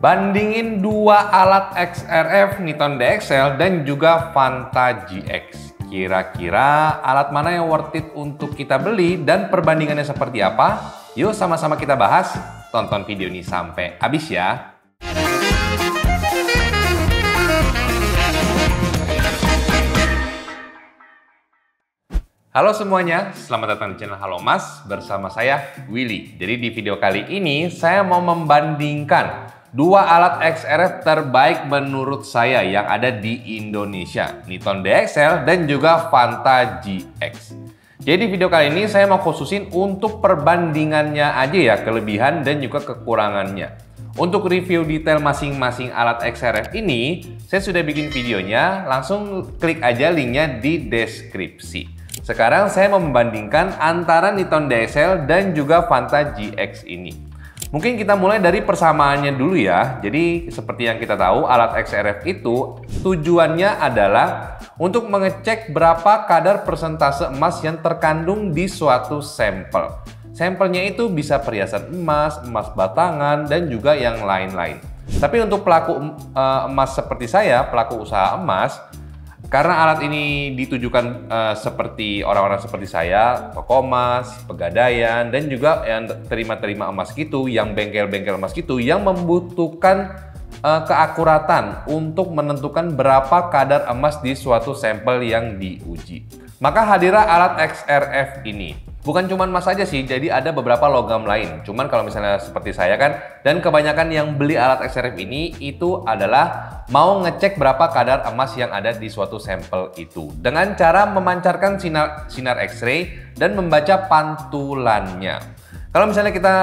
Bandingin dua alat XRF Niton DXL dan juga Vanta GX. Kira-kira alat mana yang worth it untuk kita beli dan perbandingannya seperti apa? Yuk sama-sama kita bahas. Tonton video ini sampai habis ya. Halo semuanya, selamat datang di channel Halo Mas bersama saya Willy. Jadi di video kali ini saya mau membandingkan dua alat XRF terbaik menurut saya yang ada di Indonesia, Niton DXL dan juga Vanta GX. Jadi di video kali ini saya mau khususin untuk perbandingannya aja ya, kelebihan dan juga kekurangannya. Untuk review detail masing-masing alat XRF ini, saya sudah bikin videonya, langsung klik aja linknya di deskripsi. Sekarang saya mau membandingkan antara Niton DXL dan juga Vanta GX ini. Mungkin kita mulai dari persamaannya dulu ya. Jadi seperti yang kita tahu, alat XRF itu tujuannya adalah untuk mengecek berapa kadar persentase emas yang terkandung di suatu sampel. Sampelnya itu bisa perhiasan emas, emas batangan, dan juga yang lain-lain. Tapi untuk pelaku emas seperti saya, pelaku usaha emas, karena alat ini ditujukan seperti orang-orang seperti saya, toko emas, pegadaian, dan juga yang terima-terima emas gitu, yang bengkel-bengkel emas gitu, yang membutuhkan keakuratan untuk menentukan berapa kadar emas di suatu sampel yang diuji. Maka hadirlah alat XRF ini. Bukan cuma emas saja sih, jadi ada beberapa logam lain. Cuman kalau misalnya seperti saya kan, dan kebanyakan yang beli alat XRF ini itu adalah mau ngecek berapa kadar emas yang ada di suatu sampel itu. Dengan cara memancarkan sinar X-ray dan membaca pantulannya. Kalau misalnya kita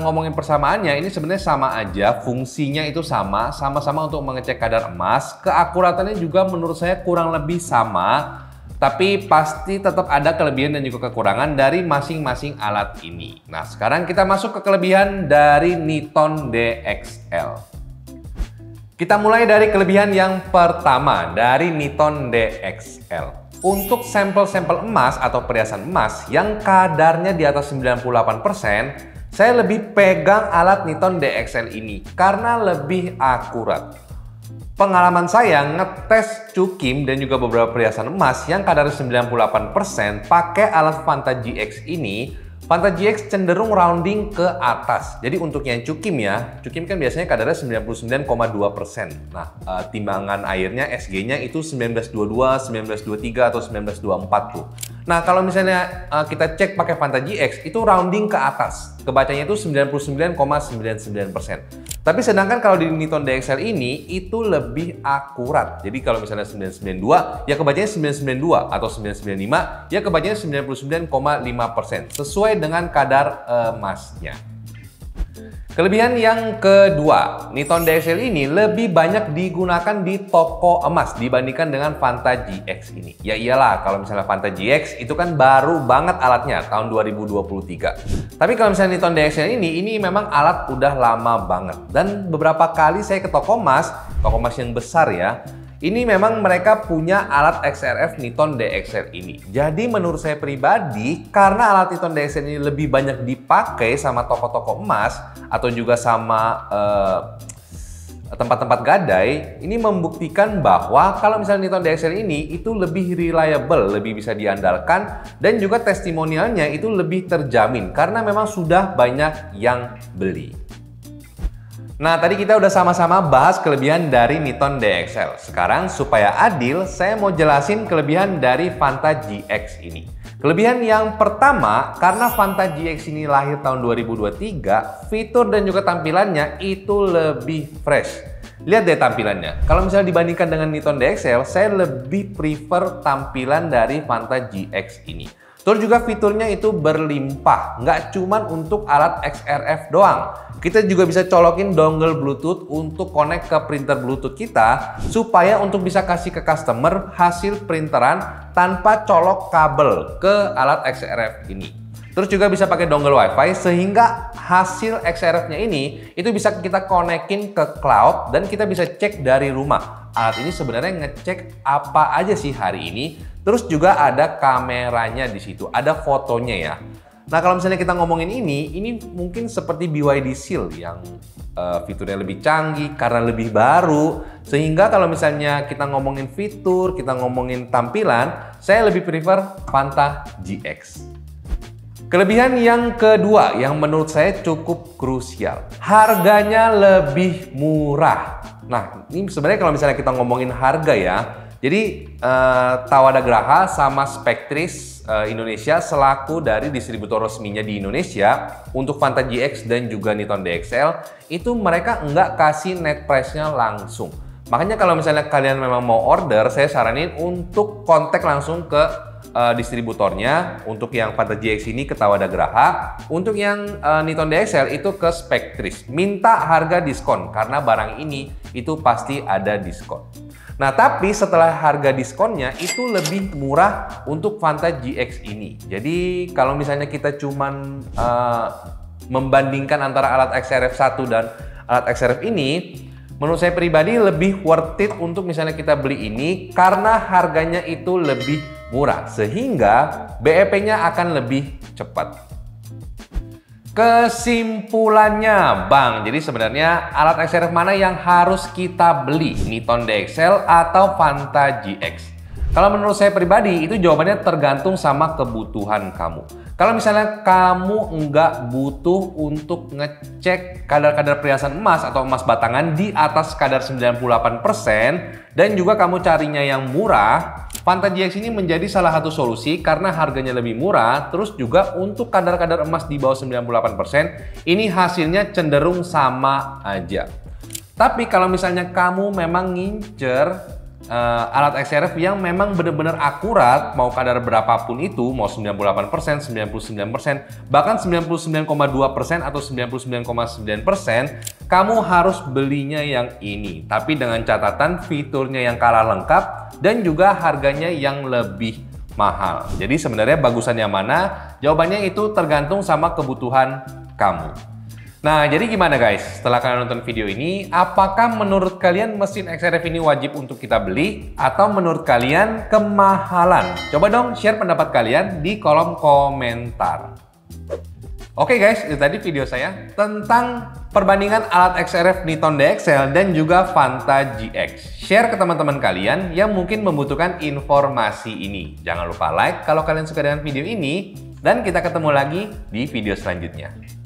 ngomongin persamaannya, ini sebenarnya sama aja, fungsinya itu sama-sama untuk mengecek kadar emas. Keakuratannya juga menurut saya kurang lebih sama. Tapi pasti tetap ada kelebihan dan juga kekurangan dari masing-masing alat ini. Nah, sekarang kita masuk ke kelebihan dari Niton DXL. Kita mulai dari kelebihan yang pertama dari Niton DXL. Untuk sampel-sampel emas atau perhiasan emas yang kadarnya di atas 98%, saya lebih pegang alat Niton DXL ini karena lebih akurat. Pengalaman saya ngetes cukim dan juga beberapa perhiasan emas yang kadar 98% pakai alat Vanta GX ini. Vanta GX cenderung rounding ke atas. Jadi untuk yang cukim ya, cukim kan biasanya kadarnya 99,2%. Nah, timbangan airnya SG-nya itu 1922, 1923 atau 1924 tuh. Nah, kalau misalnya kita cek pakai Vanta GX itu rounding ke atas. Kebacanya itu 99,99%. Tapi sedangkan kalau di Niton DXL ini itu lebih akurat. Jadi kalau misalnya 992 ya kebacanya 992 atau 995 ya kebacanya 99,5% sesuai dengan kadar emasnya. Kelebihan yang kedua, Niton DXL ini lebih banyak digunakan di toko emas dibandingkan dengan Vanta GX ini. Ya iyalah, kalau misalnya Vanta GX itu kan baru banget alatnya tahun 2023. Tapi kalau misalnya Niton DXL ini memang alat udah lama banget. Dan beberapa kali saya ke toko emas yang besar ya, ini memang mereka punya alat XRF Niton DXL ini. Jadi menurut saya pribadi, karena alat Niton DXL ini lebih banyak dipakai sama toko-toko emas atau juga sama tempat-tempat gadai, ini membuktikan bahwa kalau misalnya Niton DXL ini itu lebih reliable, lebih bisa diandalkan, dan juga testimonialnya itu lebih terjamin karena memang sudah banyak yang beli. Nah, tadi kita udah sama-sama bahas kelebihan dari Niton DXL. Sekarang supaya adil, saya mau jelasin kelebihan dari Vanta GX ini. Kelebihan yang pertama, karena Vanta GX ini lahir tahun 2023, fitur dan juga tampilannya itu lebih fresh. Lihat deh tampilannya. Kalau misalnya dibandingkan dengan Niton DXL, saya lebih prefer tampilan dari Vanta GX ini. Terus juga fiturnya itu berlimpah, nggak cuman untuk alat XRF doang. Kita juga bisa colokin dongle Bluetooth untuk connect ke printer Bluetooth kita supaya untuk bisa kasih ke customer hasil printeran tanpa colok kabel ke alat XRF ini. Terus juga bisa pakai dongle WiFi sehingga hasil XRF-nya ini itu bisa kita konekin ke cloud dan kita bisa cek dari rumah. Alat ini sebenarnya ngecek apa aja sih hari ini. Terus juga ada kameranya di situ, ada fotonya ya. Nah, kalau misalnya kita ngomongin ini mungkin seperti BYD Seal yang fiturnya lebih canggih karena lebih baru. Sehingga kalau misalnya kita ngomongin fitur, kita ngomongin tampilan, saya lebih prefer Vantage GX. Kelebihan yang kedua yang menurut saya cukup krusial, harganya lebih murah. Nah, ini sebenarnya kalau misalnya kita ngomongin harga ya, jadi Tawada Graha sama Spectris Indonesia selaku dari distributor resminya di Indonesia untuk Vantage GX dan juga Niton DXL itu mereka nggak kasih net price-nya langsung. Makanya kalau misalnya kalian memang mau order, saya saranin untuk kontak langsung ke distributornya. Untuk yang Vantage GX ini ke Tawada Graha, untuk yang Niton DXL itu ke Spectris. Minta harga diskon karena barang ini itu pasti ada diskon. Nah, tapi setelah harga diskonnya itu lebih murah untuk Vantage GX ini. Jadi kalau misalnya kita cuman membandingkan antara alat XRF 1 dan alat XRF ini, menurut saya pribadi lebih worth it untuk misalnya kita beli ini karena harganya itu lebih murah, sehingga BEP-nya akan lebih cepat. Kesimpulannya, Bang, jadi sebenarnya alat XRF mana yang harus kita beli? Niton DXL atau Vantage GX? Kalau menurut saya pribadi, itu jawabannya tergantung sama kebutuhan kamu. Kalau misalnya kamu nggak butuh untuk ngecek kadar-kadar perhiasan emas atau emas batangan di atas kadar 98% dan juga kamu carinya yang murah, Vantage GX ini menjadi salah satu solusi karena harganya lebih murah, terus juga untuk kadar-kadar emas di bawah 98%, ini hasilnya cenderung sama aja. Tapi kalau misalnya kamu memang ngincer alat XRF yang memang benar-benar akurat, mau kadar berapapun itu, mau 98%, 99%, bahkan 99,2% atau 99,9%, kamu harus belinya yang ini. Tapi dengan catatan fiturnya yang kalah lengkap dan juga harganya yang lebih mahal. Jadi sebenarnya bagusan yang mana? Jawabannya itu tergantung sama kebutuhan kamu. Nah, jadi gimana guys? Setelah kalian nonton video ini, apakah menurut kalian mesin XRF ini wajib untuk kita beli? Atau menurut kalian kemahalan? Coba dong share pendapat kalian di kolom komentar. Oke guys, itu tadi video saya tentang perbandingan alat XRF Niton DXL dan juga Vantage GX. Share ke teman-teman kalian yang mungkin membutuhkan informasi ini. Jangan lupa like kalau kalian suka dengan video ini. Dan kita ketemu lagi di video selanjutnya.